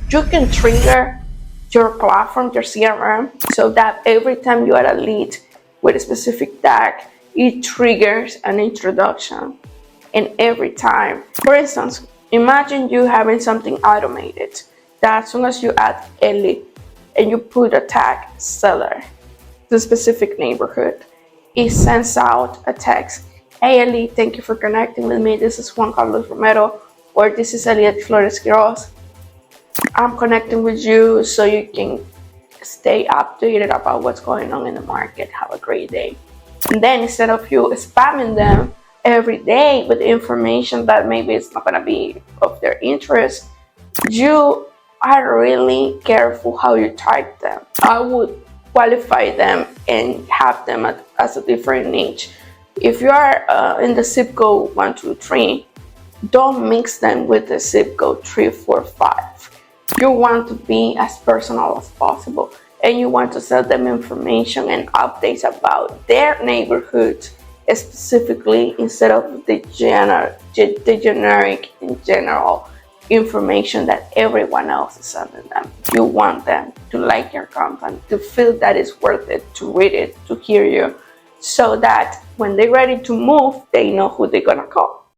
You can trigger your platform, your CRM, so that every time you add a lead with a specific tag, it triggers an introduction. And every time, for instance, imagine you having something automated that as soon as you add a lead and you put a tag seller to a specific neighborhood, it sends out a text. Hey Eli, thank you for connecting with me. This is Juan Carlos Romero, or this is Eliette Flores Quiroz. I'm connecting with you so you can stay updated about what's going on in the market. Have a great day. And then instead of you spamming them every day with information that maybe it's not going to be of their interest, you are really careful how you type them. I would qualify them and have them as a different niche. If you are in the zip code 123, don't mix them with the zip code 345. You want to be as personal as possible, and you want to sell them information and updates about their neighborhood specifically, instead of the generic and general information that everyone else is sending them. You want them to like your content, to feel that it's worth it, to read it, to hear you, so that when they're ready to move, they know who they're gonna call.